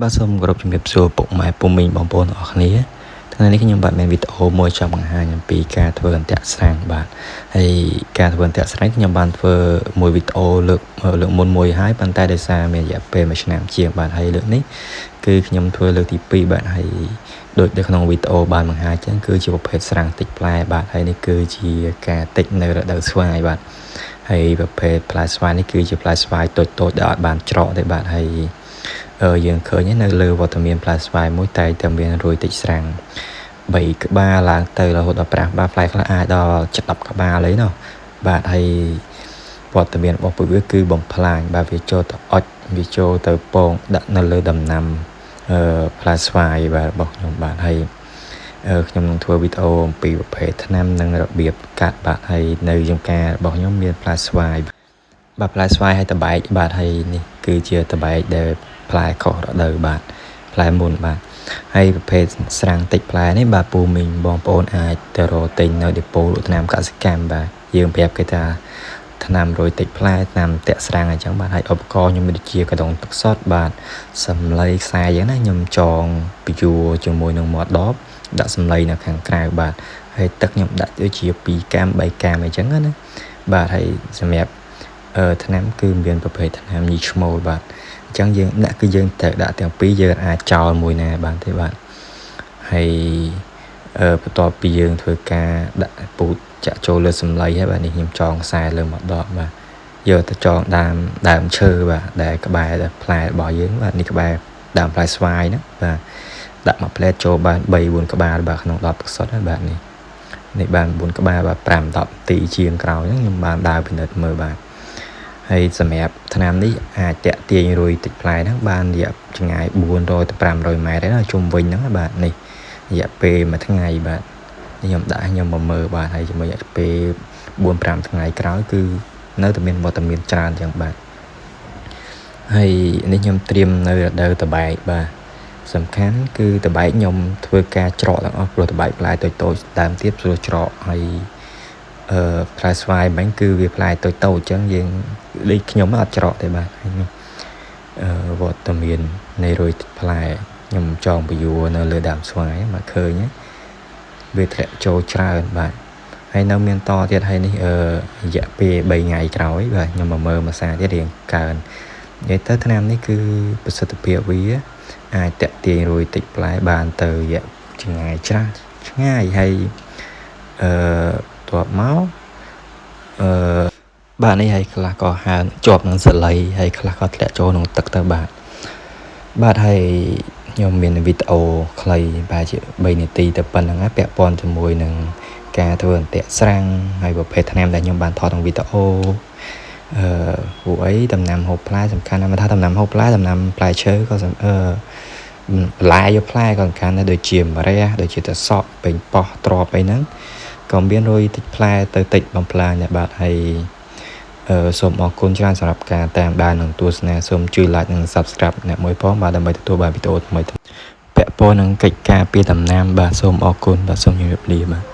បាទសូមគោរពជំរាបសួរពុកម៉ែពុំមីងបងប្អូនអរគ្នាថ្ងៃនេះខ្ញុំបាទមានវីដេអូមួយចង់បង្ហាញអំពីការធ្វើអន្ទាក់ស្រាំងបាទហើយការធ្វើអន្ទាក់ស្រាំងខ្ញុំបានធ្វើមួយវីដេអូលើកមុនមួយហើយប៉ុន្តែដោយសារមានរយៈពេល1ឆ្នាំជាងបាទហើយលើកនេះគឺខ្ញុំធ្វើលើកទី2បាទហើយដូចនៅក្នុងវីដេអូបានបង្ហាញចឹងគឺជាប្រភេទស្រាំងតិចផ្លែបាទហើយនេះគឺជាការតិចនៅរដូវស្វាយបាទហើយប្រភេទផ្លែស្វាយនេះគឺជាផ្លែស្វាយតូចៗដែលអត់បានច្រកទេបាទហើយយើងឃើញនៅលើវត្តមានផ្លែស្វាយមួយតែតែមានរួយតិចស្រាំង3ក្បាលឡើងទៅរហូតដល់5ក្បាលផ្លែខ្លះអាចដល់10ក្បាលអីនោះបាទហើយវត្តមានរបស់ពួកវាគឺបំផ្លាញបាទវាចូលទៅអុចវាចូលទៅពងដាក់នៅលើដំណាំផ្លែស្វាយបាទរបស់ខ្ញុំបាទហើយខ្ញុំនឹងធ្វើវីដេអូអំពីប្រភេទថ្នាំនិងរបៀបកាត់បាទហើយនៅចំការរបស់ខ្ញុំមានផ្លែស្វាយបាទផ្លែស្វាយហើយតបែកបាទហើយនេះគឺជាតបែកដែលផ្លែខុសរដូវបាទផ្លែមុនបាទហើយប្រភេទស្រាំងតិចផ្លែនេះបាទពូមីងបងប្អូនអាចទៅរកទិញនៅឌីប៉ូលក់ថ្នាំកសិកម្មបាទយើងប្រាប់គេថាថ្នាំរោយតិចផ្លែថ្នាំតាក់ស្រាំងអញ្ចឹងបាទហើយឧបករណ៍ខ្ញុំមានដូចជាកដុងទឹកសុទ្ធបាទសម្លៃខ្សែអញ្ចឹងណាខ្ញុំចងពយួរជាមួយនឹងមាត់ដបដាក់សម្លៃនៅខាងក្រៅបាទហើយទឹកខ្ញុំដាក់ដូចជា2កាំ3កាំអញ្ចឹងណាបាទហើយសម្រាប់ថ្នាំគឺមានប្រភេទថ្នាំញីឈ្មោលបាទអញ្ចឹងយើងដាក់គឺយើងត្រូវដាក់ទាំងពីរយើងអាចចោលមួយណាបានទេបាទហើយបន្ទាប់ពីយើងធ្វើការដាក់ពូតចាក់ចូលលើសម្លៃហើយបាទនេះខ្ញុំចងខ្សែលើមកដបបាទយកទៅចងដើមឈើបាទដែលក្បែរផ្លែរបស់យើងបាទនេះក្បែរដើមផ្លែស្វាយណាបាទដាក់មួយផ្លែតចូលបាន3 4ក្បាលបាទក្នុងដបទឹកសុទ្ធហើយបាទនេះបាន4ក្បាលបាទ5 10នាទីជាងក្រោយហ្នឹងខ្ញុំបានដើរពិនិត្យមើលបាទហើយសម្រាប់ថ្នាំនេះអាចតាក់ទាញរួយតិចផ្លែហ្នឹងបានរយៈចម្ងាយ400ទៅ500ម៉ែត្រណាជុំវិញហ្នឹងបាទនេះរយៈពេល1ថ្ងៃបាទខ្ញុំដាក់ខ្ញុំមកមើលបាទហើយជាមួយរយៈពេល4 5ថ្ងៃក្រោយគឺនៅតែមានវត្តមានច្រើនចឹងបាទហើយនេះខ្ញុំត្រៀមនៅរដូវតបែកបាទសំខាន់គឺតបែកខ្ញុំធ្វើការច្រកទាំងអស់ព្រោះតបែកផ្លែតូចៗតាមទៀតស្រួលច្រកហើយផ្លែស្វាយមិញគឺវាផ្លែតូចៗអញ្ចឹងយើងដូចខ្ញុំអត់ច្រកទេបាទហើយនេះវត្តមាននៃរុយផ្លែខ្ញុំចងពយួរនៅលើដើមស្វាយមកឃើញវាធ្លាក់ចូលច្រើនបាទហើយនៅមានតទៀតហើយនេះរយៈពេល3ថ្ងៃក្រោយបាទខ្ញុំមកមើលមួយសារទៀតរៀងកើននិយាយទៅថ្នាំនេះគឺប្រសិទ្ធភាពវាអាចតាក់ទាញរួយតិចផ្លែបានទៅរយៈចម្ងាយច្រើនឆ្ងាយហើយទ័ពមកបាទនេះហើយខ្លះក៏ហើនជាប់នឹងសលៃហើយខ្លះក៏ធ្លាក់ចូលក្នុងទឹកទៅបាទហើយខ្ញុំមានវីដេអូខ្លីប្រហែលជា3នាទីទៅប៉ុណ្្នឹងពាក់ព័ន្ធជាមួយនឹងការធ្វើអន្ទាក់ស្រាំងហើយប្រភេទថ្នាំដែលខ្ញុំបានថតក្នុងវីដេអូពួកអីដំណាំហូបផ្លែសំខាន់ណាស់ថាដំណាំហូបផ្លែដំណាំផ្លែឈើក៏បន្លែយកផ្លែក៏សំខាន់ដែរដូចជាម្រះដូចជាត្រសក់ពេញប៉ោះទ្របអីហ្នឹងក៏មានរុយតិចផ្លែទៅតិចបំផ្លាញដែរបាទហើយសូមអរគុណច្រើនសម្រាប់ការតាមដាននិងទស្សនាសូមជួយ like និង subscribe អ្នកមួយផងបាទដើម្បីទទួលបានវីដេអូថ្មីៗពាក់ព័ន្ធនឹងកិច្ចការពីដំណាំបាទសូមអរគុណបាទសូមជម្រាបលាបាទ